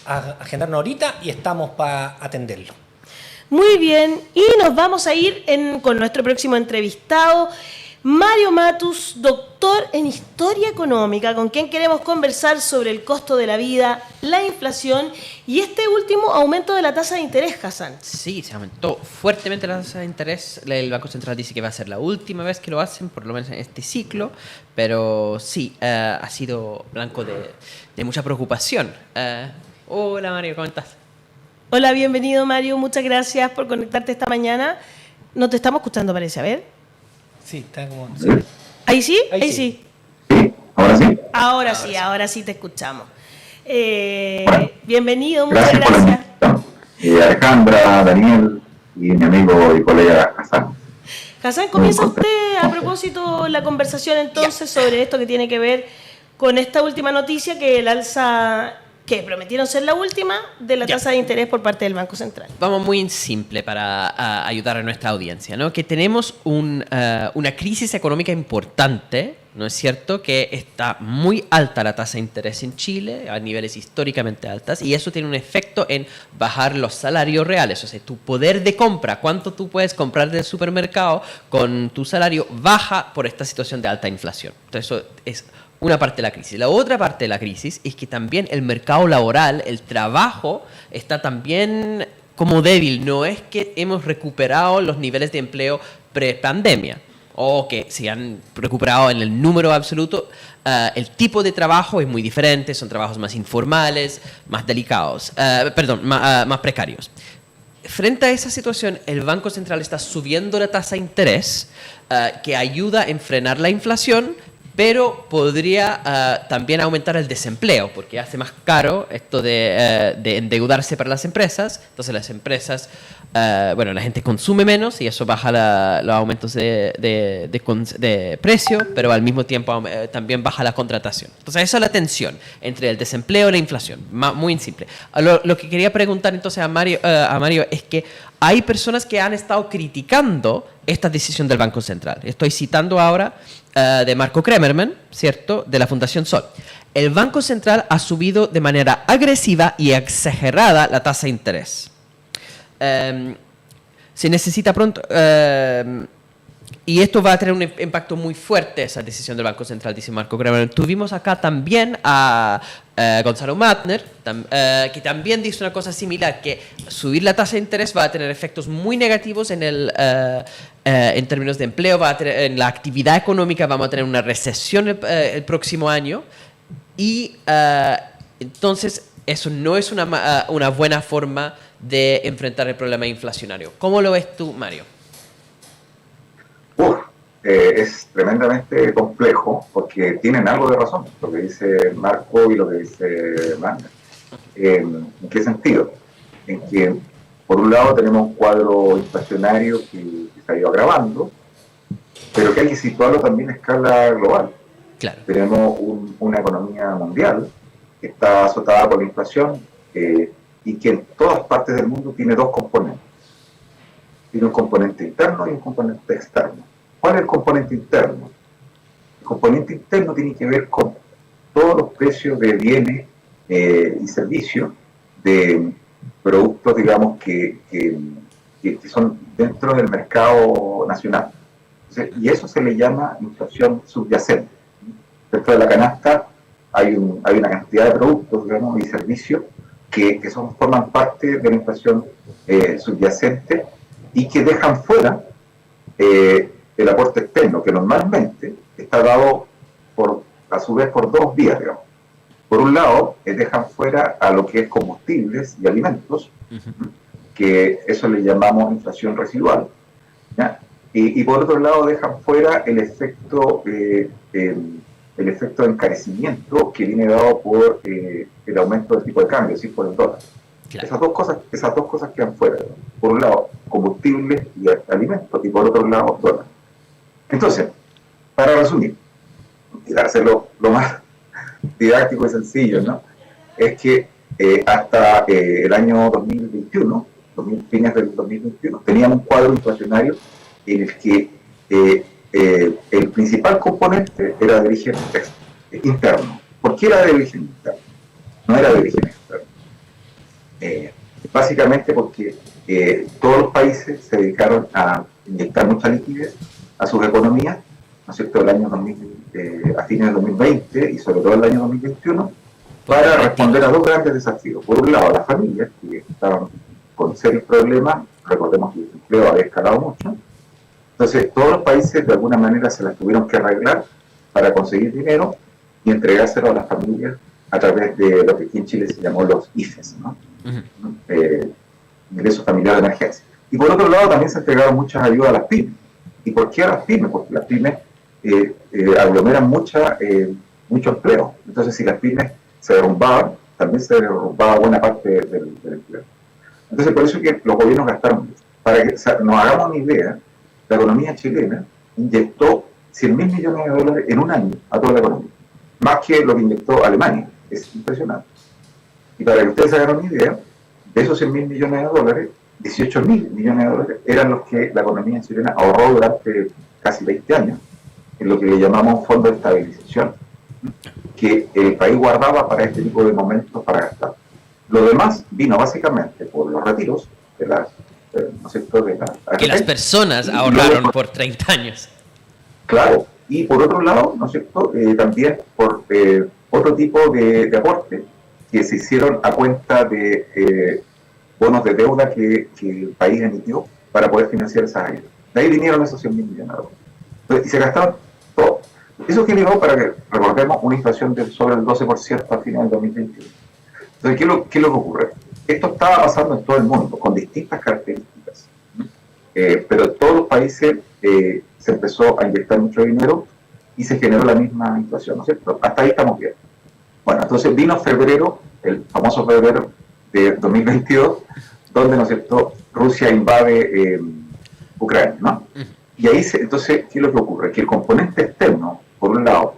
agendarnos ahorita y estamos para atenderlo. Muy bien, y nos vamos a ir con nuestro próximo entrevistado, Mario Matus, doctor en Historia Económica, con quien queremos conversar sobre el costo de la vida, la inflación y este último aumento de la tasa de interés, Hassan. Sí, se aumentó fuertemente la tasa de interés. El Banco Central dice que va a ser la última vez que lo hacen, por lo menos en este ciclo, pero sí, ha sido blanco de mucha preocupación. Hola Mario, ¿cómo estás? Hola, bienvenido Mario, muchas gracias por conectarte esta mañana. No te estamos escuchando, parece, a ver. Sí, está como... Sí. ¿Ahí sí? Ahí sí. Sí, ahora sí. Ahora sí te escuchamos. Bienvenido, muchas Gracias por la gracias. invitación. Alejandra, Daniel y mi amigo y colega Hassan. Hassan, comienza usted a propósito la conversación entonces sobre esto que tiene que ver con esta última noticia, que el alza, que prometieron ser la última, de la tasa de interés por parte del Banco Central. Vamos muy simple para ayudar a nuestra audiencia, ¿no? Que tenemos una crisis económica importante, ¿no es cierto? Que está muy alta la tasa de interés en Chile, a niveles históricamente altas, y eso tiene un efecto en bajar los salarios reales. O sea, tu poder de compra, cuánto tú puedes comprar del supermercado con tu salario, baja por esta situación de alta inflación. Entonces, eso es una parte de la crisis. La otra parte de la crisis es que también el mercado laboral, el trabajo, está también como débil. No es que hemos recuperado los niveles de empleo pre-pandemia o que se han recuperado en el número absoluto. El tipo de trabajo es muy diferente, son trabajos más informales, más delicados, más precarios. Frente a esa situación, el Banco Central está subiendo la tasa de interés que ayuda a frenar la inflación, pero podría también aumentar el desempleo, porque hace más caro esto de endeudarse para las empresas. Entonces las empresas, la gente consume menos y eso baja los aumentos de precio, pero al mismo tiempo también baja la contratación. Entonces esa es la tensión entre el desempleo y la inflación, muy simple. Lo que quería preguntar entonces a Mario es que hay personas que han estado criticando esta decisión del Banco Central. Estoy citando ahora de Marco Kremerman, ¿cierto?, de la Fundación Sol. El Banco Central ha subido de manera agresiva y exagerada la tasa de interés. Se necesita pronto... y esto va a tener un impacto muy fuerte, esa decisión del Banco Central, dice Marco Kremerman. Tuvimos acá también a Gonzalo Mattner, que también dice una cosa similar, que subir la tasa de interés va a tener efectos muy negativos en términos de empleo, en la actividad económica vamos a tener una recesión el próximo año, y entonces eso no es una buena forma de enfrentar el problema inflacionario. ¿Cómo lo ves tú, Mario? Es tremendamente complejo porque tienen algo de razón, lo que dice Marco y lo que dice Mander. ¿En qué sentido? En que, por un lado, tenemos un cuadro inflacionario que se ha ido agravando, pero que hay que situarlo también a escala global. Claro. Tenemos una economía mundial que está azotada por la inflación y que en todas partes del mundo tiene dos componentes. Tiene un componente interno y un componente externo. ¿Cuál es el componente interno? El componente interno tiene que ver con todos los precios de bienes y servicios, de productos, digamos, que son dentro del mercado nacional. Entonces, y eso se le llama inflación subyacente. Dentro de la canasta hay una cantidad de productos, digamos, y servicios que forman parte de la inflación subyacente y que dejan fuera el aporte externo, que normalmente está dado a su vez por dos vías, digamos. Por un lado, dejan fuera a lo que es combustibles y alimentos, que eso le llamamos inflación residual, ¿ya? Y por otro lado dejan fuera el efecto de encarecimiento que viene dado por el aumento del tipo de cambio, es decir, por el dólar. Claro. Esas dos cosas quedan fuera, ¿no? Por un lado, combustibles y alimentos, y por otro lado, dólar. Entonces, para resumir, y hacerlo lo más didáctico y sencillo, ¿no?, es que hasta el año 2021, fines del 2021, teníamos un cuadro inflacionario en el que el principal componente era de origen interno. ¿Por qué era de origen interno? No era de origen externo. Básicamente porque todos los países se dedicaron a inyectar mucha liquidez a sus economías, ¿no es cierto?, el año 2000, a fines del 2020 y sobre todo el año 2021, para responder a dos grandes desafíos. Por un lado, las familias que estaban con serios problemas, recordemos que el empleo había escalado mucho, entonces todos los países de alguna manera se las tuvieron que arreglar para conseguir dinero y entregárselo a las familias a través de lo que aquí en Chile se llamó los IFES, ¿no? Ingresos familiares de emergencia. Y por otro lado también se entregaron muchas ayudas a las pymes. ¿Y por qué a las pymes? Porque las pymes aglomeran mucho empleo. Entonces si las pymes se derrumbaban, también se derrumbaba buena parte del empleo. Entonces por eso es que los gobiernos gastaron mucho. Para que nos hagamos una idea, la economía chilena inyectó 100.000 millones de dólares en un año a toda la economía. Más que lo que inyectó Alemania. Es impresionante. Y para que ustedes se hagan una idea, de esos 100.000 millones de dólares, 18.000 millones de dólares eran los que la economía chilena ahorró durante casi 20 años, en lo que le llamamos fondo de estabilización, que el país guardaba para este tipo de momentos para gastar. Lo demás vino básicamente por los retiros de las, ¿no es cierto?, de las que las personas ahorraron por 30 años. Claro, y por otro lado, ¿no es cierto?, también por otro tipo de aporte que se hicieron a cuenta de bonos de deuda que el país emitió para poder financiar esas ayudas. De ahí vinieron esos 100.000 millones de dólares. Entonces, y se gastaron todo. Eso generó, para que recordemos, una inflación de sobre el 12% al final del 2021. Entonces, ¿qué es lo que ocurre? Esto estaba pasando en todo el mundo, con distintas características. Pero en todos los países se empezó a inyectar mucho dinero y se generó la misma inflación, ¿no es cierto? Hasta ahí estamos bien. Bueno, entonces vino febrero, el famoso febrero de 2022, donde, ¿no es cierto?, Rusia invade Ucrania, ¿no? Y ahí, entonces, ¿qué es lo que ocurre? Que el componente externo, por un lado,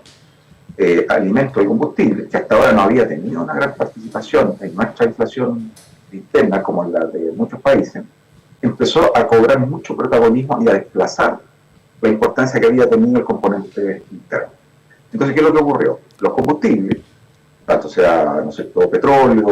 alimentos y combustible, que hasta ahora no había tenido una gran participación en nuestra inflación interna, como en la de muchos países, empezó a cobrar mucho protagonismo y a desplazar la importancia que había tenido el componente interno. Entonces, ¿qué es lo que ocurrió? Los combustibles, tanto sea, no sé, todo petróleo,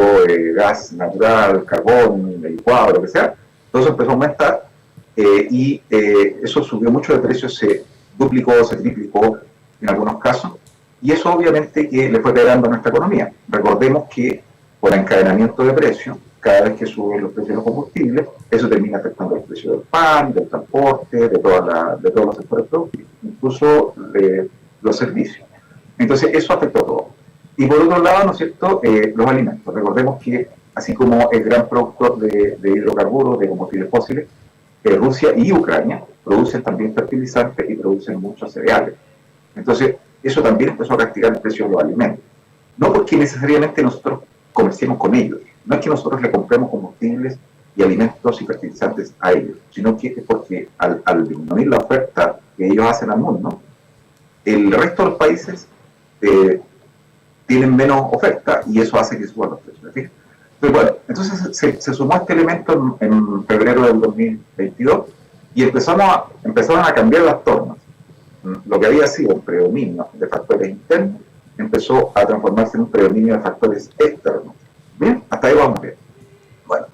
gas natural, carbón, licuado, lo que sea, todo eso empezó a aumentar y eso subió mucho de precio, se duplicó, se triplicó en algunos casos, y eso obviamente que le fue pegando a nuestra economía. Recordemos que por encadenamiento de precios, cada vez que suben los precios de los combustibles, eso termina afectando el precio del pan, del transporte, de todos los sectores productivos, incluso de los servicios. Entonces eso afectó todo. Y por otro lado, ¿no es cierto?, los alimentos. Recordemos que, así como es gran productor de hidrocarburos, de combustibles fósiles, Rusia y Ucrania producen también fertilizantes y producen muchos cereales. Entonces, eso también empezó a castigar el precio de los alimentos. No porque necesariamente nosotros comerciemos con ellos, no es que nosotros le compremos combustibles y alimentos y fertilizantes a ellos, sino que es porque al disminuir la oferta que ellos hacen al mundo, el resto de los países tienen menos oferta y eso hace que suban los precios. ¿Sí? Entonces, bueno, entonces se sumó este elemento en febrero del 2022 y empezaron a cambiar las tornas. Lo que había sido un predominio de factores internos empezó a transformarse en un predominio de factores externos. ¿Bien? Hasta ahí vamos bien. Bueno,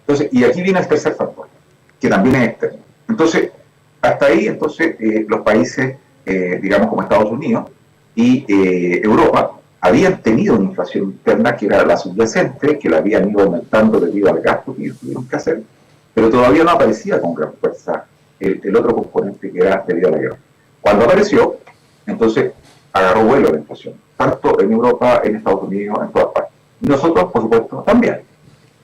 entonces, y aquí viene el tercer factor, que también es externo. Entonces, hasta ahí, los países, digamos como Estados Unidos y Europa, habían tenido una inflación interna que era la subyacente, que la habían ido aumentando debido al gasto que ellos tuvieron que hacer, pero todavía no aparecía con gran fuerza el otro componente que era debido a la guerra. Cuando apareció, entonces agarró vuelo la inflación, tanto en Europa, en Estados Unidos, en todas partes. Y nosotros, por supuesto, también.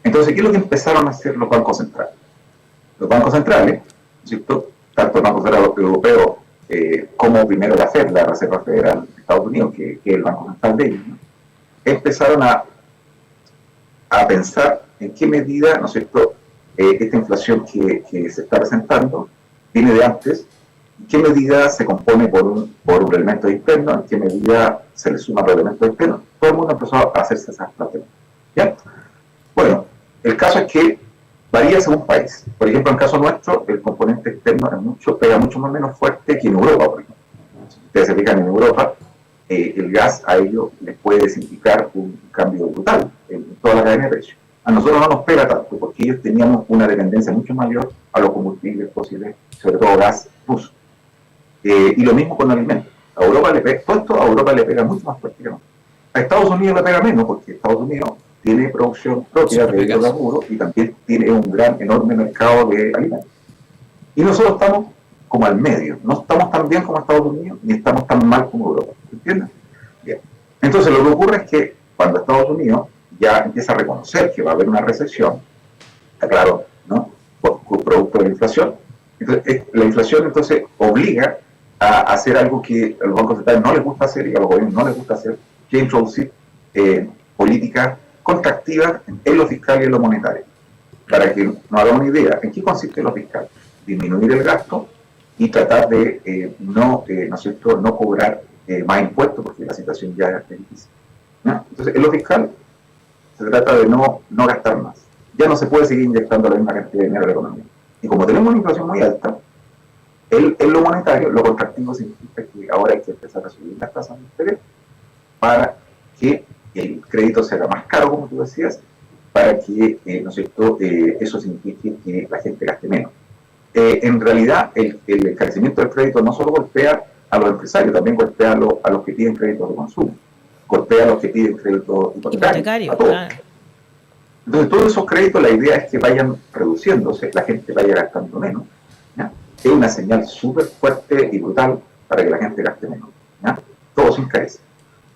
Entonces, ¿qué es lo que empezaron a hacer los bancos centrales? Los bancos centrales, ¿cierto?, tanto el Banco Central Europeo como primero la FED, la Reserva Federal de Estados Unidos, que es el Banco Central de ellos, ¿no?, empezaron a pensar en qué medida, ¿no es cierto?, esta inflación que se está presentando viene de antes, en qué medida se compone por un elemento interno, en qué medida se le suma por elementos externos. Todo el mundo empezó a hacerse esas preguntas. ¿Ya? Bueno, el caso es que varía según país. Por ejemplo, en el caso nuestro, el componente externo pega mucho más menos fuerte que en Europa, por ejemplo. Si ustedes se fijan en Europa, el gas a ellos les puede significar un cambio brutal en toda la cadena de precios. A nosotros no nos pega tanto, porque ellos teníamos una dependencia mucho mayor a los combustibles fósiles, sobre todo gas ruso. Y lo mismo con alimentos. A Europa le pega, todo esto a Europa le pega mucho más fuerte que no. A Estados Unidos le pega menos, porque Estados Unidos tiene producción propia de hidrocarburos y también tiene un enorme mercado de alimentos. Y nosotros estamos como al medio. No estamos tan bien como Estados Unidos, ni estamos tan mal como Europa. ¿Entiendes? Bien. Entonces lo que ocurre es que cuando Estados Unidos ya empieza a reconocer que va a haber una recesión, está claro, ¿no? Por producto de la inflación. Entonces, la inflación entonces obliga a hacer algo que a los bancos centrales no les gusta hacer y a los gobiernos no les gusta hacer, que es introducir políticas contractivas en lo fiscal y en lo monetario. Para que nos hagamos una idea, ¿en qué consiste lo fiscal? Disminuir el gasto y tratar de no cobrar más impuestos, porque la situación ya es difícil, ¿no? Entonces, en lo fiscal se trata de no gastar más. Ya no se puede seguir inyectando la misma cantidad de dinero a la economía. Y como tenemos una inflación muy alta, en lo monetario, lo contractivo significa que ahora hay que empezar a subir las tasas de interés para que el crédito se haga más caro, como tú decías, para que, eso signifique que la gente gaste menos. En realidad, el encarecimiento del crédito no solo golpea a los empresarios, también golpea a los que piden créditos de consumo, golpea a los que piden créditos hipotecarios, a todos. Claro. Entonces, todos esos créditos, la idea es que vayan reduciéndose, la gente vaya gastando menos, ¿ya? Es una señal súper fuerte y brutal para que la gente gaste menos, ¿ya? Todo se encarece.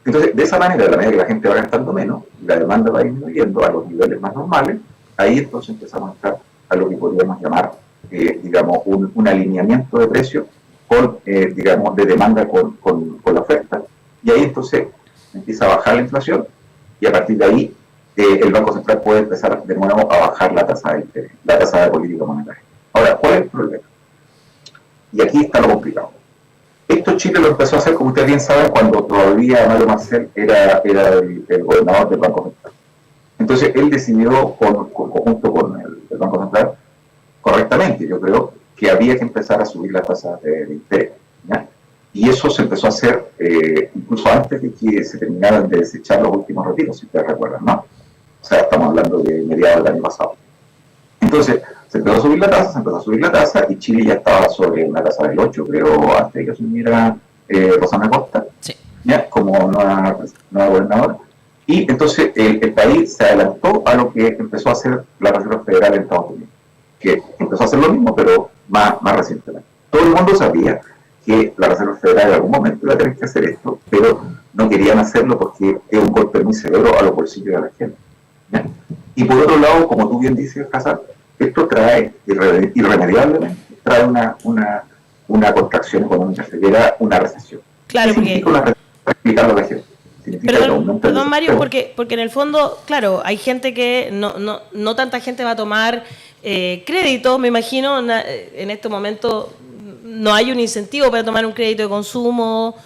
Entonces, de esa manera, de la manera que la gente va gastando menos, la demanda va disminuyendo a los niveles más normales, ahí entonces empezamos a estar a lo que podríamos llamar, un alineamiento de precios con, de demanda con la oferta, y ahí entonces empieza a bajar la inflación, y a partir de ahí el Banco Central puede empezar de nuevo a bajar la tasa de interés, la tasa de política monetaria. Ahora, ¿cuál es el problema? Y aquí está lo complicado. Esto Chile lo empezó a hacer, como ustedes bien saben, cuando todavía Mario Marcel era el gobernador del Banco Central. Entonces, él decidió, junto con el Banco Central, correctamente, yo creo, que había que empezar a subir la tasa de interés, ¿ya? Y eso se empezó a hacer incluso antes de que se terminaran de desechar los últimos retiros, si ustedes recuerdan, ¿no? O sea, estamos hablando de mediados del año pasado. Entonces, se empezó a subir la tasa, y Chile ya estaba sobre una tasa del 8, creo, antes de que asumiera Rosana Costa, sí, ¿ya? Como nueva gobernadora. Y entonces el país se adelantó a lo que empezó a hacer la Reserva Federal en Estados Unidos, que empezó a hacer lo mismo, pero más recientemente. Todo el mundo sabía que la Reserva Federal en algún momento iba a tener que hacer esto, pero no querían hacerlo porque es un golpe muy severo a los bolsillos de la gente, ¿ya? Y por otro lado, como tú bien dices, Hazard, esto trae irremediablemente una contracción económica severa, una recesión. Claro, porque... explicarlo a la gente. Perdón, Mario, porque en el fondo, claro, hay gente que no tanta gente va a tomar crédito, me imagino, en este momento no hay un incentivo para tomar un crédito de consumo,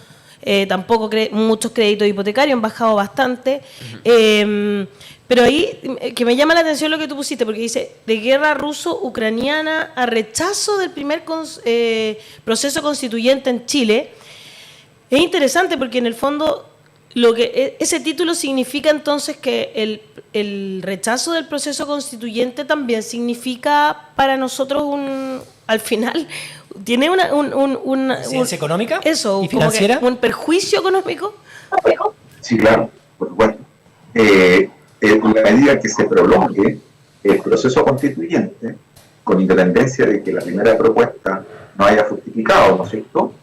tampoco muchos créditos hipotecarios han bajado bastante. Pero ahí, que me llama la atención lo que tú pusiste, porque dice, de guerra ruso-ucraniana a rechazo del primer proceso constituyente en Chile. Es interesante porque en el fondo ese título significa entonces que el rechazo del proceso constituyente también significa para nosotros al final, tiene una ¿ciencia económica? Eso, ¿Y financiera? Como un perjuicio económico. Sí, claro, por supuesto. En la medida que se prolongue el proceso constituyente, con independencia de que la primera propuesta no haya fructificado, ¿no es cierto?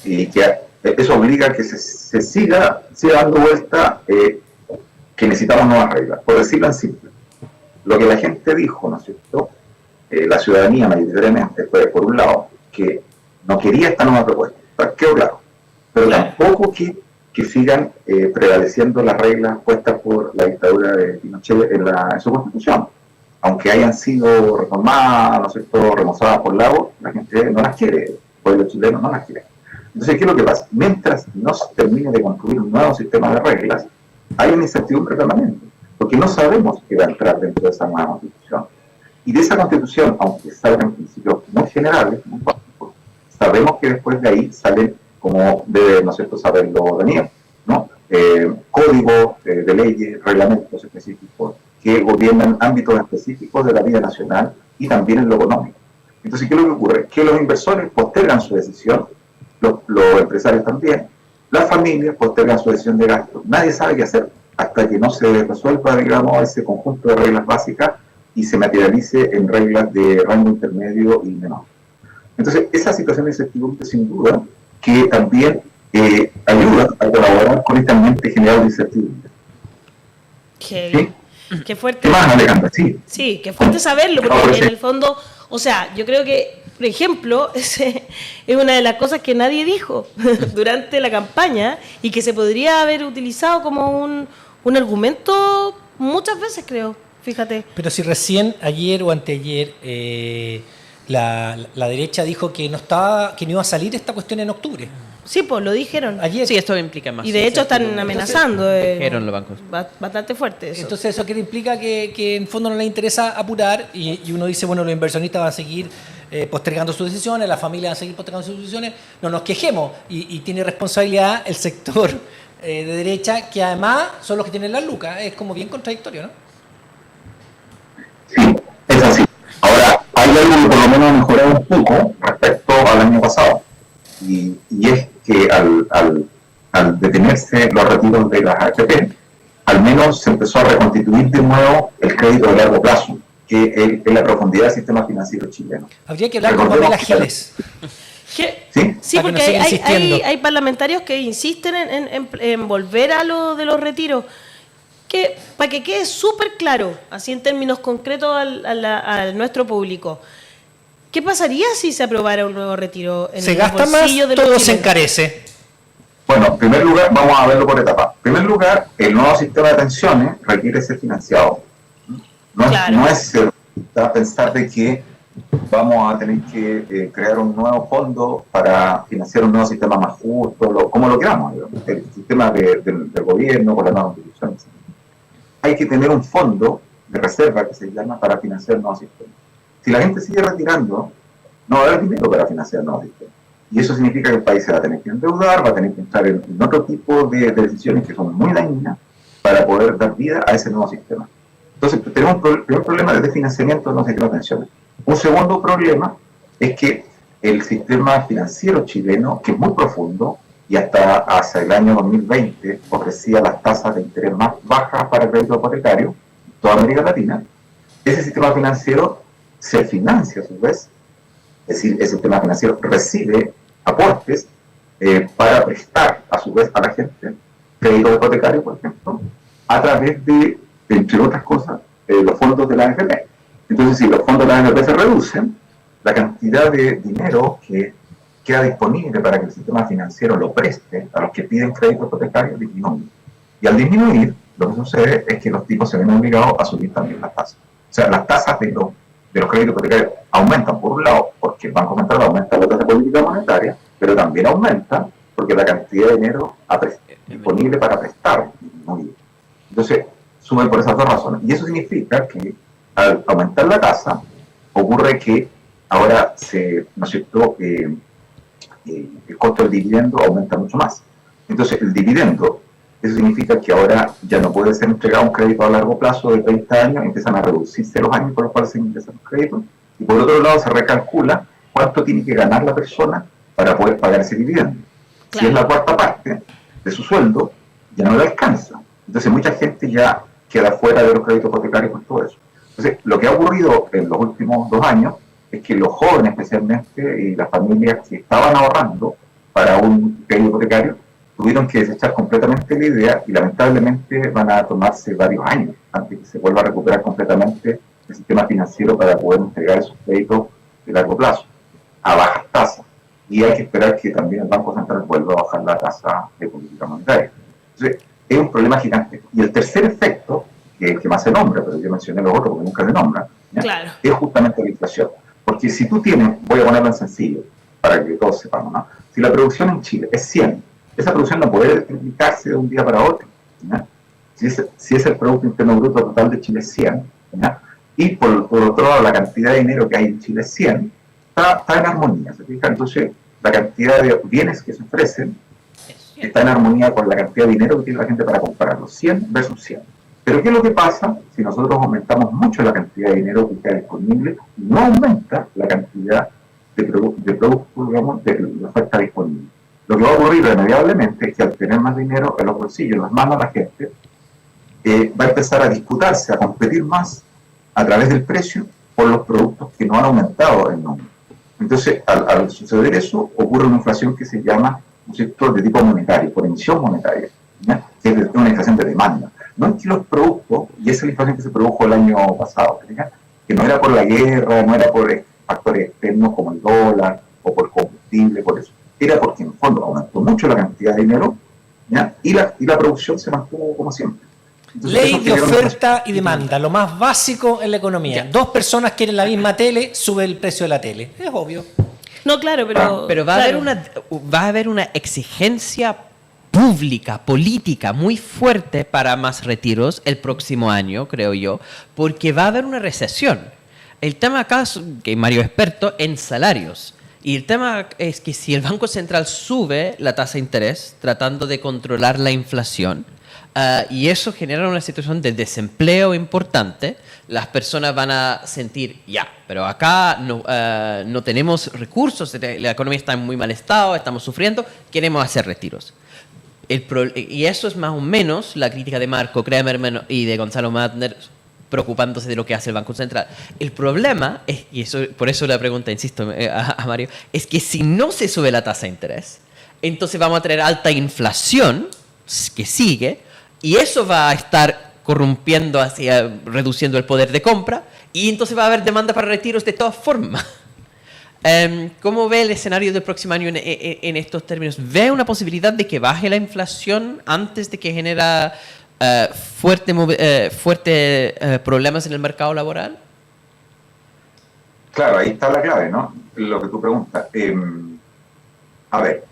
Y que eso obliga a que se siga dando vuelta, que necesitamos nuevas reglas. Por decirlo en simple, lo que la gente dijo, ¿no es cierto? La ciudadanía mayoritariamente fue, por un lado, que no quería esta nueva propuesta, quedó claro, pero tampoco que sigan prevaleciendo las reglas puestas por la dictadura de Pinochet en su constitución. Aunque hayan sido reformadas, ¿no es cierto?, remozadas por Lagos, la gente no las quiere, el pueblo chileno no las quiere. Entonces, ¿qué es lo que pasa? Mientras no se termine de construir un nuevo sistema de reglas, hay una incertidumbre permanente, porque no sabemos qué va a entrar dentro de esa nueva constitución. Y de esa constitución, aunque salgan principios muy generales, muy básicos, sabemos que después de ahí salen, como debe, ¿no es cierto?, saberlo Daniel, ¿no? Códigos de leyes, reglamentos específicos que gobiernan ámbitos específicos de la vida nacional y también en lo económico. Entonces, ¿qué es lo que ocurre? Que los inversores postergan su decisión, los empresarios también, las familias postergan su decisión de gasto. Nadie sabe qué hacer hasta que no se resuelva, digamos, ese conjunto de reglas básicas y se materialice en reglas de rango intermedio y menor. Entonces, esa situación de incertidumbre, sin duda, que también ayuda a colaborar con este ambiente generado de incertidumbre. Qué fuerte. ¿Qué más, Alejandra? Sí, qué fuerte saberlo, porque en el fondo, o sea, yo creo que, por ejemplo, es una de las cosas que nadie dijo durante la campaña y que se podría haber utilizado como un argumento muchas veces, creo, fíjate. Pero si recién ayer o anteayer la derecha dijo que no iba a salir esta cuestión en octubre. Sí, pues lo dijeron. Ayer. Sí, esto implica más. Y de hecho están amenazando. Dijeron los bancos. Bastante fuerte eso. Entonces eso implica que en fondo no les interesa apurar y uno dice, bueno, los inversionistas van a seguir postergando sus decisiones, las familias van a seguir postergando sus decisiones, no nos quejemos y tiene responsabilidad el sector de derecha, que además son los que tienen las lucas. Es como bien contradictorio, ¿no? Sí, es así. Ahora, hay algo que por lo menos ha mejorado un poco respecto al año pasado, y es que al detenerse los retiros de las AFP, al menos se empezó a reconstituir de nuevo el crédito de largo plazo, que es la profundidad del sistema financiero chileno. Habría que hablar con Pamela Giles. Sí, porque hay parlamentarios que insisten en volver a lo de los retiros. Que, para que quede súper claro, así en términos concretos a nuestro público, ¿qué pasaría si se aprobara un nuevo retiro en se el gasta más, bolsillo de los todo chilenos? se encarece. Bueno, en primer lugar, vamos a verlo por etapas. En primer lugar, el nuevo sistema de pensiones requiere ser financiado. No es pensar de que vamos a tener que crear un nuevo fondo para financiar un nuevo sistema más justo, como lo queramos, el sistema del gobierno con la nueva constitución. Hay que tener un fondo de reserva que se llama para financiar el nuevo sistema. Si la gente sigue retirando, no va a haber dinero para financiar el nuevo sistema. Y eso significa que el país se va a tener que endeudar, va a tener que entrar en otro tipo de decisiones que son muy dañinas para poder dar vida a ese nuevo sistema. Entonces, tenemos un primer problema de financiamiento del nuevo sistema de pensiones. Un segundo problema es que el sistema financiero chileno, que es muy profundo, y hasta el año 2020 ofrecía las tasas de interés más bajas para el crédito hipotecario en toda América Latina, ese sistema financiero se financia a su vez, es decir, ese sistema financiero recibe aportes para prestar a su vez a la gente crédito hipotecario, por ejemplo, a través de, entre otras cosas, los fondos de la AFP. Entonces, si los fondos de la AFP se reducen, la cantidad de dinero que queda disponible para que el sistema financiero lo preste a los que piden crédito hipotecario disminuye. Y al disminuir, lo que sucede es que los tipos se ven obligados a subir también las tasas. O sea, las tasas de los créditos hipotecarios aumentan por un lado, porque el Banco Central aumenta la tasa de política monetaria, pero también aumenta porque la cantidad de dinero disponible para prestar disminuye. Entonces, suben por esas dos razones. Y eso significa que al aumentar la tasa, ocurre que ahora ¿no es cierto?, el costo del dividendo aumenta mucho más. Entonces, el dividendo, eso significa que ahora ya no puede ser entregado un crédito a largo plazo de 30 años, empiezan a reducirse los años por los cuales se ingresan los créditos, y por otro lado se recalcula cuánto tiene que ganar la persona para poder pagar ese dividendo. Claro. Si es la cuarta parte de su sueldo, ya no le alcanza. Entonces, mucha gente ya queda fuera de los créditos hipotecarios con todo eso. Entonces, lo que ha ocurrido en los últimos 2 años es que los jóvenes especialmente y las familias que estaban ahorrando para un crédito hipotecario tuvieron que desechar completamente la idea y lamentablemente van a tomarse varios años antes que se vuelva a recuperar completamente el sistema financiero para poder entregar esos créditos de largo plazo a bajas tasas. Y hay que esperar que también el Banco Central vuelva a bajar la tasa de política monetaria. Entonces, es un problema gigante. Y el tercer efecto, que más se nombra, pero yo mencioné los otros porque nunca se nombra, claro, es justamente la inflación. Porque si tú tienes, voy a ponerlo en sencillo, para que todos sepamos, ¿no? Si la producción en Chile es 100, esa producción no puede triplicarse de un día para otro, ¿no? Si es el Producto Interno Bruto total de Chile es 100, ¿no? Y por otro lado, la cantidad de dinero que hay en Chile es 100, está en armonía, ¿se fijan? Entonces, la cantidad de bienes que se ofrecen está en armonía con la cantidad de dinero que tiene la gente para comprarlos, 100 versus 100. Pero ¿qué es lo que pasa si nosotros aumentamos mucho la cantidad de dinero que está disponible y no aumenta la cantidad de producto, digamos, de la oferta disponible? Lo que va a ocurrir irremediablemente es que al tener más dinero en los bolsillos, en las manos de la gente, va a empezar a disputarse, a competir más a través del precio por los productos que no han aumentado en número. Entonces, al suceder eso, ocurre una inflación que se llama, ¿no es cierto?, de tipo monetario, por emisión monetaria, ¿ya?, que es una inflación de demanda. No es que los productos, y esa es la inflación que se produjo el año pasado, ¿ya?, que no era por la guerra, no era por factores externos como el dólar o por combustible, por eso. Era porque en el fondo aumentó mucho la cantidad de dinero, ¿ya?, y la producción se mantuvo como siempre. Entonces, ley de oferta y demanda, lo más básico en la economía. Ya. 2 personas quieren la misma tele, sube el precio de la tele. Es obvio. No, claro, Pero va a haber una exigencia pública, política, muy fuerte para más retiros el próximo año, creo yo, porque va a haber una recesión. El tema acá es que Mario es experto en salarios. Y el tema es que si el Banco Central sube la tasa de interés tratando de controlar la inflación, y eso genera una situación de desempleo importante, las personas van a sentir, pero acá no tenemos recursos, la economía está en muy mal estado, estamos sufriendo, queremos hacer retiros. Y eso es más o menos la crítica de Marco Kremer y de Gonzalo Madner, preocupándose de lo que hace el Banco Central. El problema, por eso la pregunta, insisto, a Mario, es que si no se sube la tasa de interés, entonces vamos a tener alta inflación que sigue, y eso va a estar corrompiendo, reduciendo el poder de compra, y entonces va a haber demanda para retiros de todas formas. ¿Cómo ve el escenario del próximo año en estos términos? ¿Ve una posibilidad de que baje la inflación antes de que genera fuertes problemas en el mercado laboral? Claro, ahí está la clave, ¿no? Lo que tú preguntas. A ver,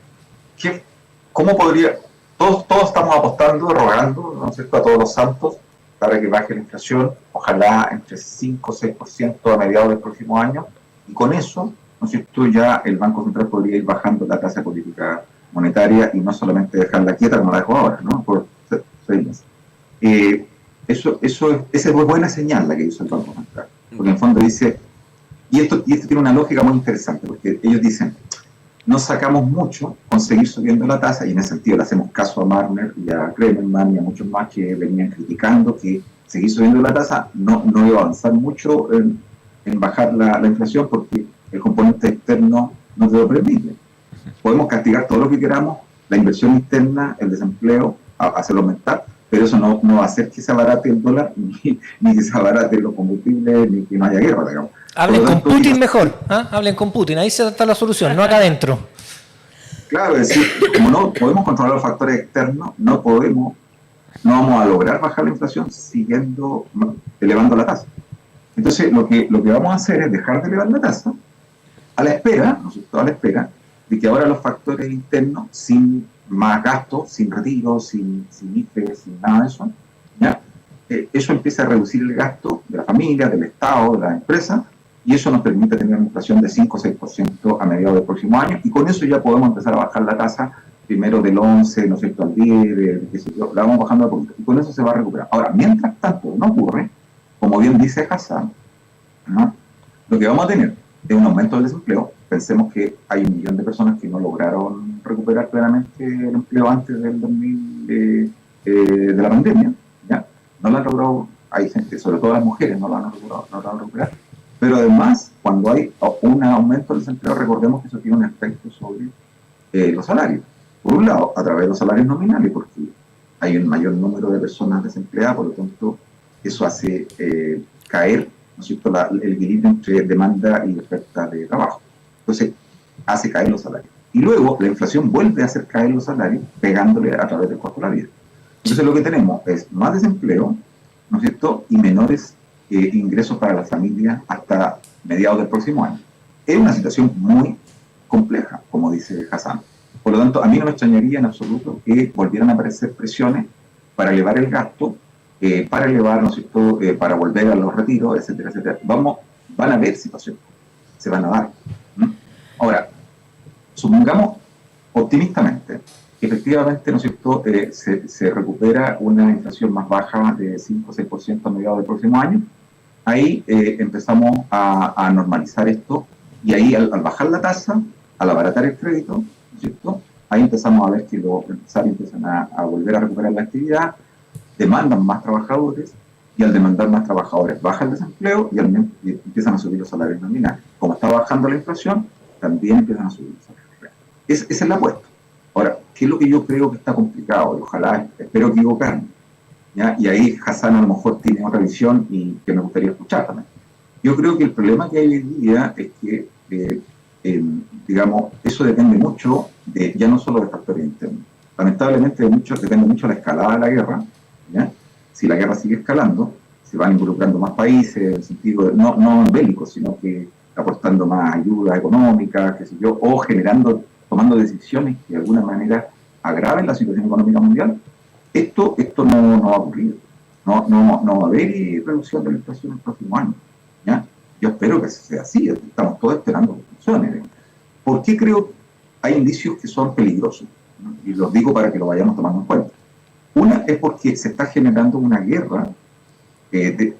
¿cómo podría...? Todos estamos apostando, rogando, ¿no es cierto?, a todos los santos para que baje la inflación, ojalá entre 5 o 6% a mediados del próximo año, y con eso, ¿no es cierto?, ya el Banco Central podría ir bajando la tasa de política monetaria y no solamente dejarla quieta como la dejó ahora, ¿no?, por 6 meses. Esa es buena señal la que hizo el Banco Central, porque en el fondo dice, y esto tiene una lógica muy interesante, porque ellos dicen, no sacamos mucho con seguir subiendo la tasa, y en ese sentido le hacemos caso a Marner y a Kremerman y a muchos más que venían criticando que seguir subiendo la tasa no iba a avanzar mucho en bajar la inflación, porque el componente externo no te lo permite. Podemos castigar todo lo que queramos, la inversión interna, el desempleo, hacerlo aumentar, pero eso no va a hacer que se abarate el dólar, ni que se abarate los combustibles, ni que no haya guerra, digamos. Hablen con Putin mejor, Hablen con Putin, ahí está la solución, no acá adentro. Claro, es decir, como no podemos controlar los factores externos, no vamos a lograr bajar la inflación siguiendo elevando la tasa. Entonces, lo que vamos a hacer es dejar de elevar la tasa a la espera, ¿no es cierto?, a la espera de que ahora los factores internos, sin más gastos, sin retiro, sin IFE, sin nada de eso, ¿ya?, eso empieza a reducir el gasto de la familia, del Estado, de las empresas, y eso nos permite tener una inflación de 5 o 6% a mediados del próximo año, y con eso ya podemos empezar a bajar la tasa, primero del 11, ¿no es cierto?, al 10, qué sé yo, la vamos bajando a poquito, y con eso se va a recuperar. Ahora, mientras tanto no ocurre, como bien dice Hassan, ¿no?, lo que vamos a tener es un aumento del desempleo. Pensemos que hay 1 millón de personas que no lograron recuperar plenamente el empleo antes del 2000 de la pandemia, ¿ya? No lo han logrado, hay gente, sobre todo las mujeres, no lo han logrado recuperar. Pero además, cuando hay un aumento del desempleo, recordemos que eso tiene un efecto sobre los salarios. Por un lado, a través de los salarios nominales, porque hay un mayor número de personas desempleadas, por lo tanto, eso hace caer, ¿no es cierto?, el equilibrio entre demanda y oferta de trabajo. Entonces, hace caer los salarios. Y luego, la inflación vuelve a hacer caer los salarios, pegándole a través del costo de la vida. Entonces, lo que tenemos es más desempleo, ¿no es cierto?, y menores ingresos para las familias hasta mediados del próximo año. Es una situación muy compleja, como dice Hassan. Por lo tanto, a mí no me extrañaría en absoluto que volvieran a aparecer presiones para elevar el gasto, para elevar, ¿no es cierto?, para volver a los retiros, etcétera, etcétera. Van a haber situaciones, se van a dar. Ahora, supongamos optimistamente, efectivamente, ¿no es cierto?, se recupera una inflación más baja de 5 o 6% a mediados del próximo año. Ahí empezamos a normalizar esto, y ahí al bajar la tasa, al abaratar el crédito, ¿no es cierto?, ahí empezamos a ver que los empresarios empiezan a volver a recuperar la actividad, demandan más trabajadores, y al demandar más trabajadores baja el desempleo y empiezan a subir los salarios nominales. Como está bajando la inflación, también empiezan a subir los salarios reales. Esa es la apuesta. Ahora, ¿qué es lo que yo creo que está complicado? Y ojalá, espero equivocarme, ¿ya? Y ahí Hassan a lo mejor tiene otra visión y que me gustaría escuchar también. Yo creo que el problema que hay hoy día es que, digamos, eso depende mucho de, ya no solo de factores internos. Lamentablemente depende mucho de la escalada de la guerra, ¿ya? Si la guerra sigue escalando, se van involucrando más países, en el sentido no bélicos, sino que aportando más ayuda económica, qué sé yo, o tomando decisiones que de alguna manera agraven la situación económica mundial. Esto no va a ocurrir. No va a haber reducción de la inflación en el próximo año, ¿ya? Yo espero que sea así, estamos todos esperando que funcione. ¿Por qué creo que hay indicios que son peligrosos? ¿No? Y los digo para que lo vayamos tomando en cuenta. Una es porque se está generando una guerra,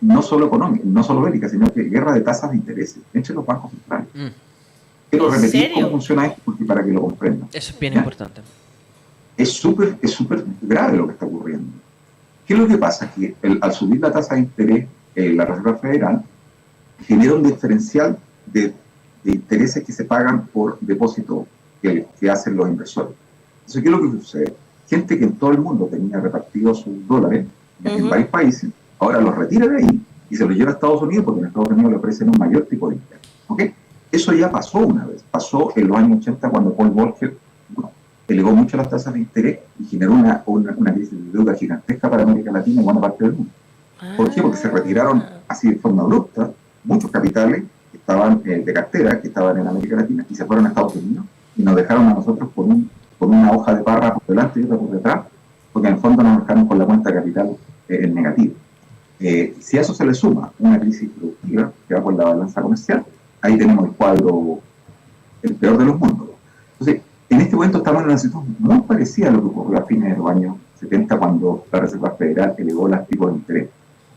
no solo económica, no solo bélica, sino que guerra de tasas de interés entre los bancos centrales. Quiero repetir cómo funciona esto porque para que lo comprendan. Eso es bien ¿ya? importante. Es súper grave lo que está ocurriendo. ¿Qué es lo que pasa? Que al subir la tasa de interés, la Reserva Federal genera un diferencial de intereses que se pagan por depósitos que hacen los inversores. Entonces, ¿qué es lo que sucede? Gente que en todo el mundo tenía repartidos sus dólares en varios países, ahora los retira de ahí y se los lleva a Estados Unidos porque en Estados Unidos le ofrecen un mayor tipo de interés. ¿Okay? Eso ya pasó una vez. Pasó en los años 80 cuando Paul Volcker elevó mucho las tasas de interés y generó una crisis de deuda gigantesca para América Latina y buena parte del mundo. ¿Por qué? Porque se retiraron así de forma abrupta muchos capitales que estaban de cartera, que estaban en América Latina, y se fueron a Estados Unidos y nos dejaron a nosotros con una hoja de parra por delante y otra por detrás, porque en el fondo nos dejaron con la cuenta de capital en negativo. Si a eso se le suma una crisis productiva que va por la balanza comercial, ahí tenemos el cuadro, el peor de los mundos. Entonces, en este momento estamos en una situación muy parecida a lo que ocurrió a fines de los años 70 cuando la Reserva Federal elevó los tipos de interés.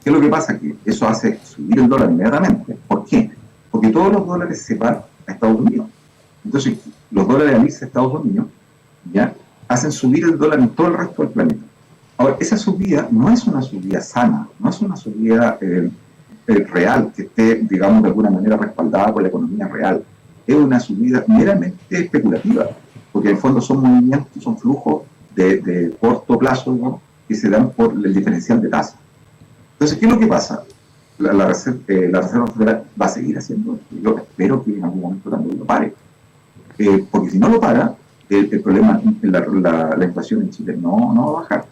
¿Qué es lo que pasa? Que eso hace subir el dólar inmediatamente. ¿Por qué? Porque todos los dólares se van a Estados Unidos. Entonces, los dólares al irse a Estados Unidos ya hacen subir el dólar en todo el resto del planeta. Ahora, esa subida no es una subida sana, no es una subida real, que esté, digamos, de alguna manera respaldada por la economía real. Es una subida meramente especulativa, porque en el fondo son movimientos, son flujos de corto plazo, digamos, que se dan por el diferencial de tasa. Entonces, ¿qué es lo que pasa? La Reserva Federal va a seguir haciendo esto. Yo espero que en algún momento también lo pare. Porque si no lo para, el problema, la inflación en Chile no va a bajar.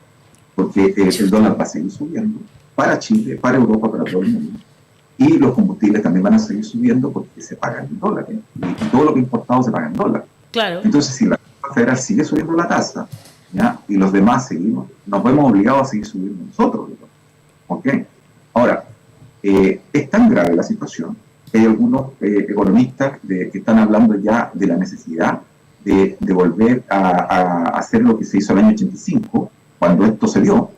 Porque el dólar va a seguir subiendo para Chile, para Europa, para todo el mundo. Y los combustibles también van a seguir subiendo porque se pagan en dólares. Y todo lo que es importado se paga en dólares. Claro. Entonces, si la Reserva Federal sigue subiendo la tasa, ¿ya? Y los demás seguimos, nos vemos obligados a seguir subiendo nosotros, digamos. ¿Ok? Ahora, es tan grave la situación que hay algunos economistas que están hablando ya de la necesidad de volver a hacer lo que se hizo en el año 85, cuando esto se dio,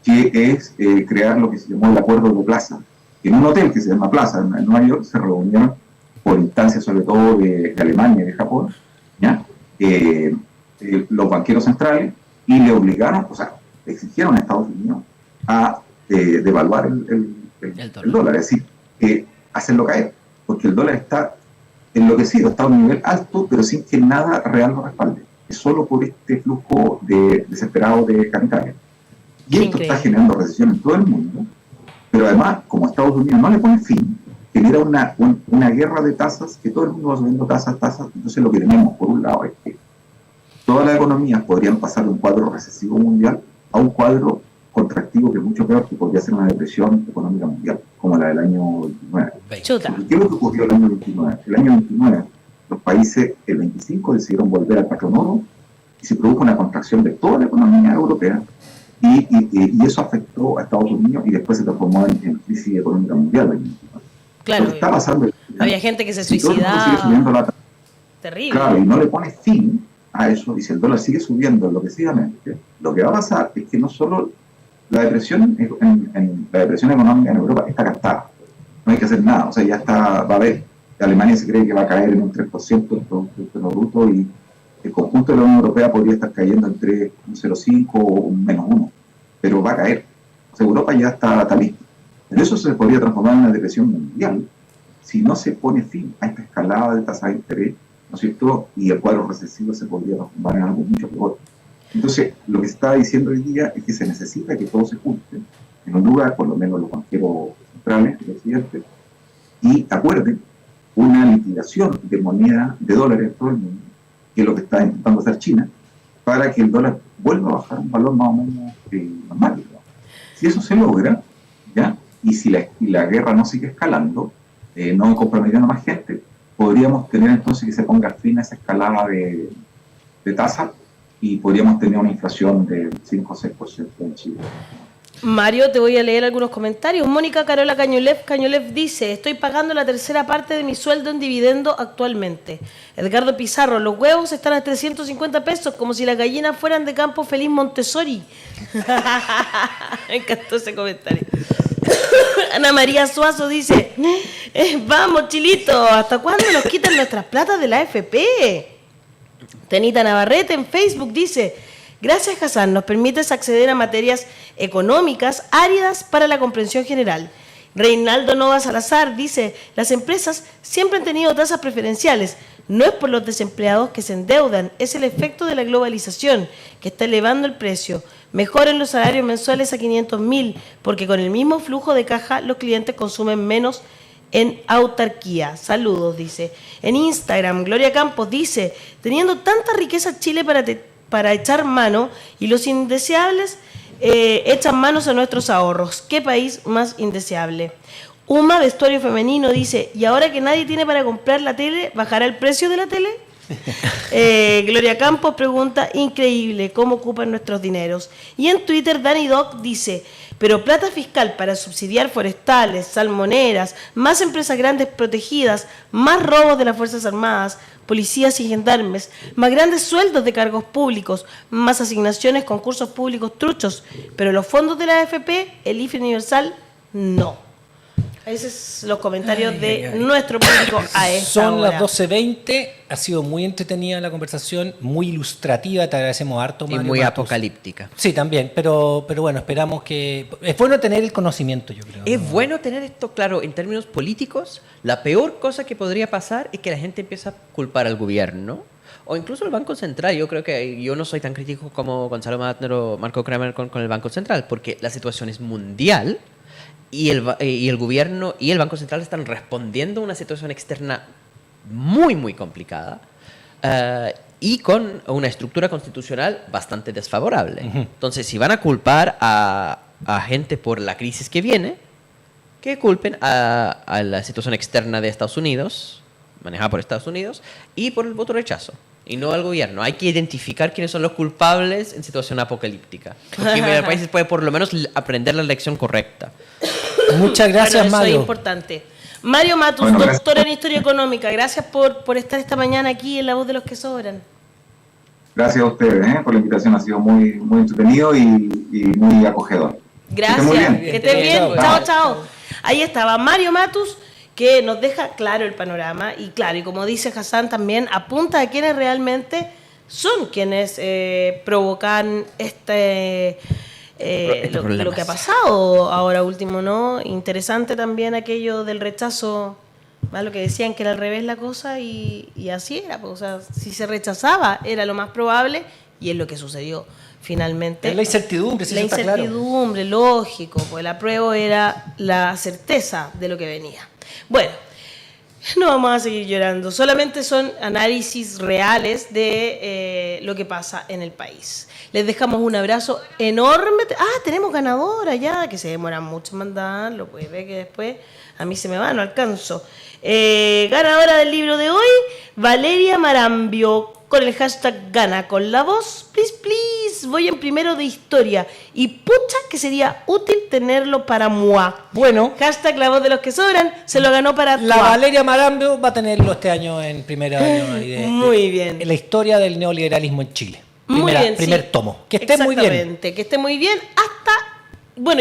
que es crear lo que se llamó el Acuerdo de Plaza. En un hotel que se llama Plaza, en Nueva York, se reunieron por instancias sobre todo de Alemania y de Japón, ¿ya? Los banqueros centrales, y le obligaron, o sea, le exigieron a Estados Unidos a devaluar el dólar, es decir, hacerlo caer, porque el dólar está enloquecido, está a un nivel alto, pero sin que nada real lo respalde. Es solo por este flujo desesperado de capitales. Y esto está generando recesión en todo el mundo, pero además, como Estados Unidos no le pone fin, genera una guerra de tasas, que todo el mundo va subiendo tasas. Entonces lo que tenemos, por un lado, es que todas las economías podrían pasar de un cuadro recesivo mundial a un cuadro contractivo que es mucho peor, que podría ser una depresión económica mundial, como la del año 29. Chuta. ¿Qué es lo que ocurrió el año 29? El año 29, los países, el 25, decidieron volver al patrón oro y se produjo una contracción de toda la economía europea y eso afectó a Estados Unidos y después se transformó en crisis económica mundial. El 29. Claro. Lo que está pasando Había gente que se si todo el mundo suicidaba. sigue subiendo la tasa, Terrible. claro, y no le pone fin, a eso, y si el dólar sigue subiendo enloquecidamente, lo que va a pasar es que no solo la depresión, la depresión económica en Europa está cantada, no hay que hacer nada, o sea, ya está, va a haber. Alemania se cree que va a caer en un 3% del Producto Interno Bruto y el conjunto de la Unión Europea podría estar cayendo entre un 0,5 o un -1, pero va a caer. O sea, Europa ya está lista. Pero eso se podría transformar en una depresión mundial si no se pone fin a esta escalada de tasas de interés, ¿no es cierto? Y el cuadro recesivo se podría transformar en algo mucho peor. Entonces, lo que se está diciendo hoy día es que se necesita que todo se junte en un lugar, por lo menos los banqueros centrales, el presidente, y acuerden una liquidación de moneda de dólares en todo el mundo, que es lo que está intentando hacer China, para que el dólar vuelva a bajar un valor más o menos normal, ¿no? Si eso se logra, ¿ya? Y si la guerra no sigue escalando, no comprometiendo a más gente, podríamos tener entonces que se ponga fin a esa escalada de tasa y podríamos tener una inflación del 5 o 6% en Chile. Mario, te voy a leer algunos comentarios. Mónica Carola Cañolev dice: estoy pagando la tercera parte de mi sueldo en dividendo actualmente. Edgardo Pizarro: los huevos están a 350 pesos, como si las gallinas fueran de Campo Feliz Montessori. Me encantó ese comentario. Ana María Suazo dice: vamos, Chilito, ¿hasta cuándo nos quitan nuestras platas de la AFP? Tenita Navarrete en Facebook dice: gracias, Hassan, nos permites acceder a materias económicas áridas para la comprensión general. Reinaldo Nova Salazar dice: las empresas siempre han tenido tasas preferenciales. No es por los desempleados que se endeudan, es el efecto de la globalización que está elevando el precio. Mejoren los salarios mensuales a 500.000, porque con el mismo flujo de caja los clientes consumen menos en autarquía. Saludos, dice. En Instagram, Gloria Campos dice: teniendo tanta riqueza Chile para echar mano, y los indeseables echan manos a nuestros ahorros. ¿Qué país más indeseable? Uma Vestuario Femenino dice: ¿y ahora que nadie tiene para comprar la tele, bajará el precio de la tele? Gloria Campos pregunta: increíble cómo ocupan nuestros dineros. Y en Twitter Dani Doc dice: pero plata fiscal para subsidiar forestales, salmoneras, más empresas grandes protegidas, más robos de las Fuerzas Armadas, policías y gendarmes, más grandes sueldos de cargos públicos, más asignaciones, concursos públicos truchos, pero los fondos de la AFP, el IFE universal, no. Esos son los comentarios de nuestro público a esta Son hora. las 12:20, ha sido muy entretenida la conversación, muy ilustrativa, te agradecemos harto, Y Mario muy Matus. apocalíptica. Sí, también, pero bueno, esperamos que... Es bueno tener el conocimiento, yo creo. Es ¿no? bueno tener esto claro en términos políticos. La peor cosa que podría pasar es que la gente empiece a culpar al gobierno o incluso al Banco Central. Yo creo que yo no soy tan crítico como Gonzalo Matner o Marco Kramer con el Banco Central, porque la situación es mundial y el gobierno y el Banco Central están respondiendo a una situación externa muy, muy complicada y con una estructura constitucional bastante desfavorable. Entonces, si van a culpar a gente por la crisis que viene, que culpen a la situación externa de Estados Unidos, manejada por Estados Unidos, y por el voto rechazo, y no al gobierno. Hay que identificar quiénes son los culpables en situación apocalíptica, porque el país puede por lo menos aprender la lección correcta. Muchas gracias, Bueno, eso Mario. es importante. Mario Matus, Bueno, gracias. doctor en Historia Económica, gracias por estar esta mañana aquí en La Voz de los que Sobran. Gracias a ustedes por la invitación, ha sido muy, muy entretenido y muy acogedor. Gracias, Que estén muy bien. que estén bien. Chao. Chao, chao. Ahí estaba Mario Matus, que nos deja claro el panorama y claro, y como dice Hassan también, apunta a quienes realmente son quienes provocan lo que ha pasado ahora último, ¿no? Interesante también aquello del rechazo, ¿va? Lo que decían que era al revés la cosa y así era, pues, o sea, si se rechazaba era lo más probable y es lo que sucedió finalmente. Es la incertidumbre, si La eso está claro. incertidumbre, lógico, pues el apruebo era la certeza de lo que venía. Bueno, no vamos a seguir llorando, solamente son análisis reales de lo que pasa en el país. Les dejamos un abrazo enorme. Tenemos ganadora ya, que se demora mucho en mandarlo, pues ve que después a mí se me va, no alcanzo. Ganadora del libro de hoy, Valeria Marambio, con el hashtag Gana con la Voz, please, please. quiz, voy en primero de historia. Y pucha que sería útil tenerlo para moi. Bueno, Hashtag la voz de los que sobran, se lo ganó para la toi. Valeria Marambio va a tenerlo este año en primer año ahí Muy bien. en la historia del neoliberalismo en Chile. Muy bien, Primer sí. tomo. Que esté muy bien. Exactamente, que esté muy bien hasta... Bueno,